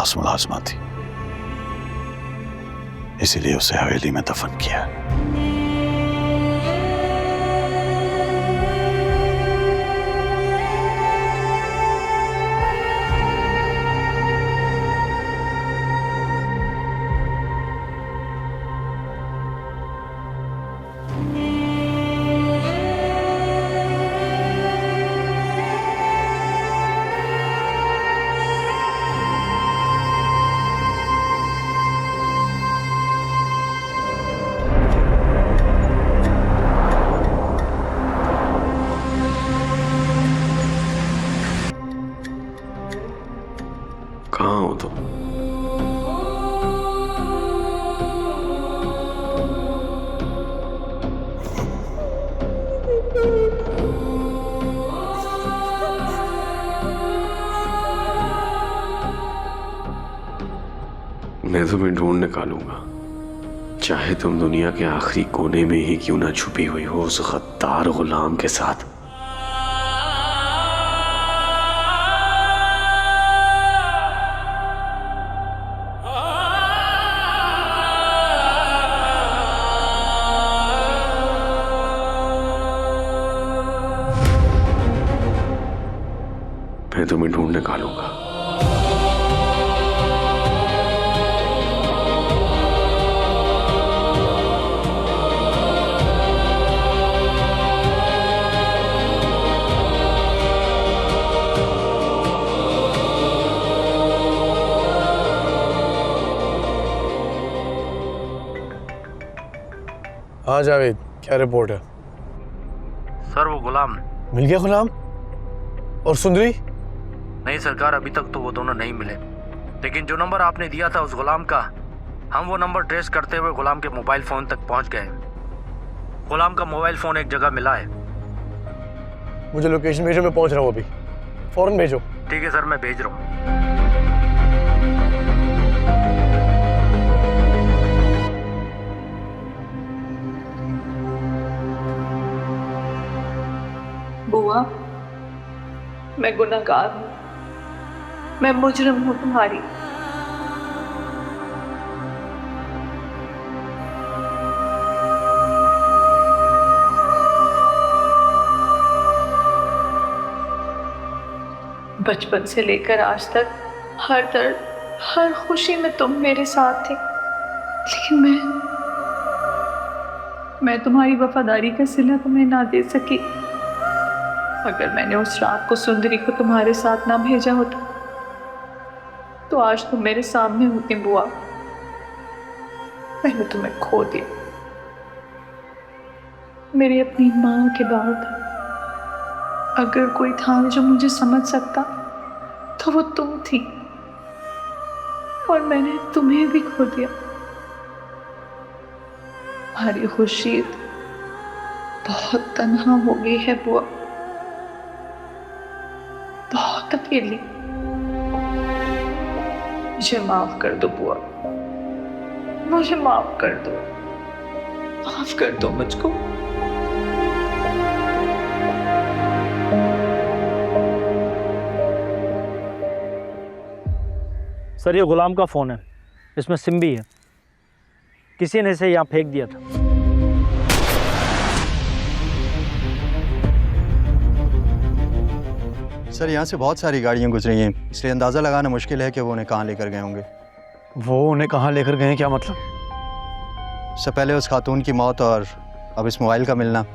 पास मुलाजमा थी, इसीलिए उसे हवेली में दफन किया। कहाँ हो तुम? मैं तुम्हें ढूंढ निकालूंगा, चाहे तुम दुनिया के आखिरी कोने में ही क्यों ना छुपी हुई हो उस गद्दार गुलाम के साथ। मैं तुम्हें ढूंढ निकालूंगा। हाँ जावेद, क्या रिपोर्ट है? सर वो गुलाम मिल गया गुलाम? और सुंदरी? नहीं सरकार, अभी तक तो वो दोनों नहीं मिले, लेकिन जो नंबर आपने दिया था उस गुलाम का, हम वो नंबर ट्रेस करते हुए गुलाम के मोबाइल फोन तक पहुंच गए। गुलाम का मोबाइल फोन एक जगह मिला है। मुझे लोकेशन भेजो, मैं पहुंच रहा हूँ अभी। फौरन भेजो। ठीक है सर, मैं भेज रहा हूँ। बुआ, मैं गुनहगार हूँ, मैं मुजरिम हूँ तुम्हारी। बचपन से लेकर आज तक हर दर्द, हर खुशी में तुम मेरे साथ थे, लेकिन मैं तुम्हारी वफादारी का सिला तुम्हें ना दे सकी। अगर मैंने उस रात को सुंदरी को तुम्हारे साथ ना भेजा होता तो आज तुम मेरे सामने होती बुआ। मैंने तुम्हें खो दिया। मेरी अपनी माँ के बाद अगर कोई था जो मुझे समझ सकता तो वो तुम थी, और मैंने तुम्हें भी खो दिया। हमारी खुशी बहुत तन्हा हो गई है बुआ, बहुत अकेली। मुझे माफ कर दो बुआ, मुझे माफ कर दो, माफ कर दो मुझको। सर ये गुलाम का फ़ोन है, इसमें सिम भी है। किसी ने इसे यहाँ फेंक दिया था। सर यहाँ से बहुत सारी गाड़ियाँ गुजरी हैं, इसलिए अंदाज़ा लगाना मुश्किल है कि वो उन्हें कहाँ लेकर गए होंगे। वो उन्हें कहाँ लेकर गए, क्या मतलब? इससे पहले उस खातून की मौत और अब इस मोबाइल का मिलना,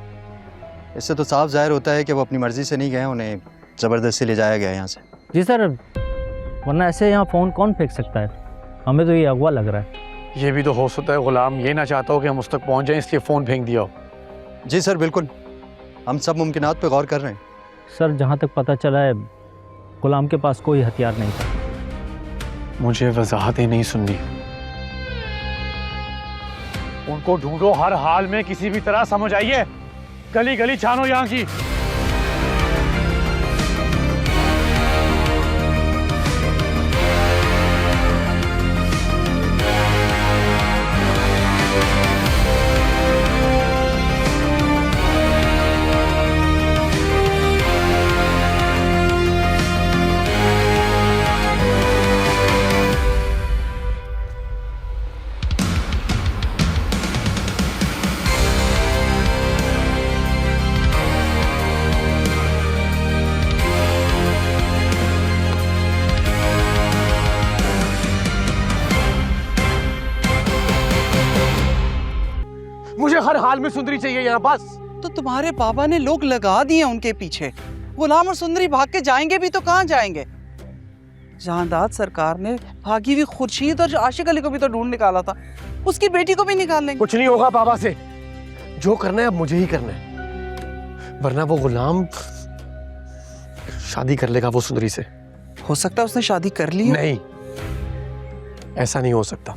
इससे तो साफ जाहिर होता है कि वो अपनी मर्ज़ी से नहीं गए, उन्हें ज़बरदस्ती ले जाया गया यहाँ से। जी सर, वरना ऐसे यहाँ फ़ोन कौन फेंक सकता है? हमें तो ये अगवा लग रहा है। ये भी तो हो सकता है गुलाम ये ना चाहता हो कि हम उस तक पहुँच जाएं, इसलिए फ़ोन फेंक दिया हो। जी सर बिल्कुल, हम सब मुमकिनात पे गौर कर रहे हैं। सर जहाँ तक पता चला है गुलाम के पास कोई हथियार नहीं था। मुझे वजाहतें नहीं सुननी। उनको ढूंढो हर हाल में, किसी भी तरह, समझ आइए? गली गली छानो यहाँ की। तुम्हें सुंदरी चाहिए यहाँ बस। तो तुम्हारे पापा ने लोग लगा दिए उनके पीछे। गुलाम और सुंदरी भाग के जाएंगे भी तो कहाँ जाएंगे? जहांदाद सरकार ने भागी हुई खुर्शीद और आशिक अली को भी तो ढूंढ निकाला था, उसकी बेटी को भी निकाल लेंगे। कुछ नहीं होगा पापा से, जो करना है अब मुझे ही करना है, वरना वो गुलाम शादी कर लेगा वो सुंदरी से। हो सकता है उसने शादी कर ली हो। नहीं, ऐसा नहीं हो सकता,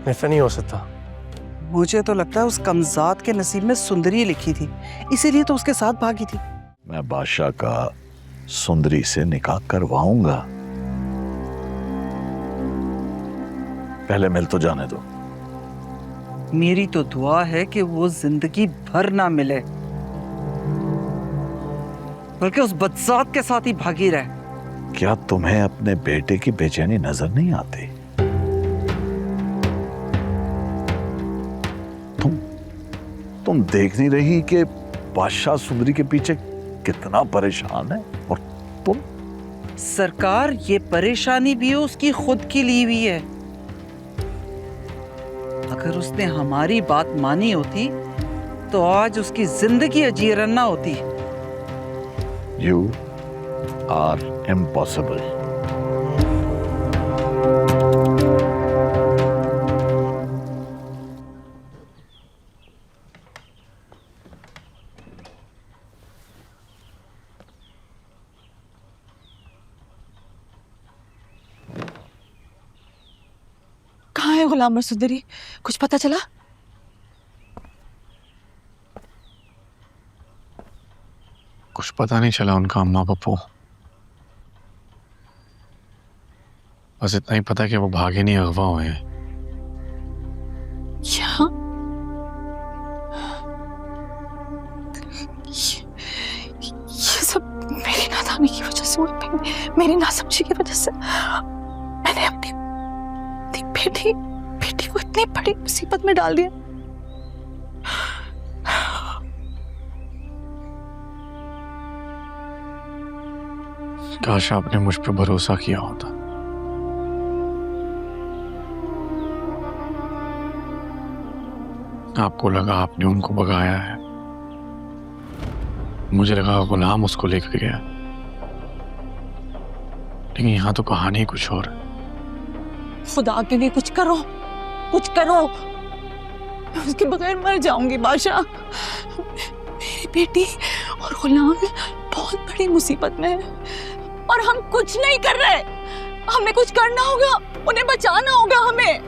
ऐसा नहीं हो सकता। मुझे तो लगता है उस कमजात के नसीब में सुंदरी लिखी थी, इसीलिए तो उसके साथ भागी थी। मैं बादशाह का सुंदरी से निकाह करवाऊंगा, पहले मिल तो जाने दो। मेरी तो दुआ है कि वो जिंदगी भर ना मिले, बल्कि उस बदसात के साथ ही भागी रहे। क्या तुम्हें अपने बेटे की बेचैनी नजर नहीं आती? तुम देख नहीं रही कि बादशाह सुंदरी के पीछे कितना परेशान है? और तुम? सरकार, ये परेशानी भी उसकी खुद की ली हुई है। अगर उसने हमारी बात मानी होती तो आज उसकी जिंदगी अजीरन्ना होती। You are impossible. कहाँ है गुलाम और सुंदरी? कुछ पता चला? कुछ पता नहीं चला उनका अम्मा पप्पू। बस इतना ही पता कि वो भागे नहीं, अगवा हुए हैं। क्या? ये सब मेरी नादानी की वजह से हुआ, मेरी नासमझी की वजह से। मैंने अपनी बेटी को इतनी बड़ी मुसीबत में डाल दिया। काश आपने मुझ पे भरोसा किया होता। आपको लगा आपने उनको भगाया है, मुझे लगा गुलाम उसको लेकर गया, लेकिन यहां तो कहानी कुछ और है। खुदा के लिए कुछ करो, कुछ करो। मैं उसके बगैर मर जाऊंगी बादशाह। मेरी बेटी और गुलाम बहुत बड़ी मुसीबत में है और हम कुछ नहीं कर रहे। हमें कुछ करना होगा, उन्हें बचाना होगा हमें।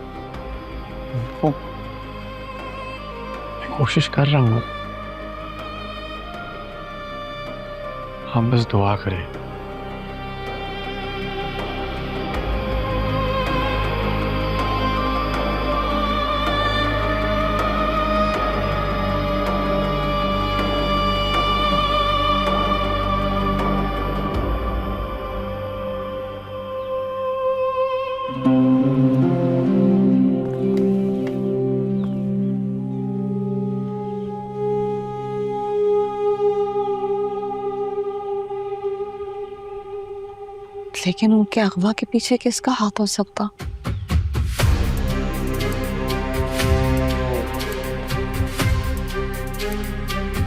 मैं कोशिश कर रहा हूं, हम बस दुआ करें। लेकिन उनके अगवा के पीछे किसका हाथ हो सकता?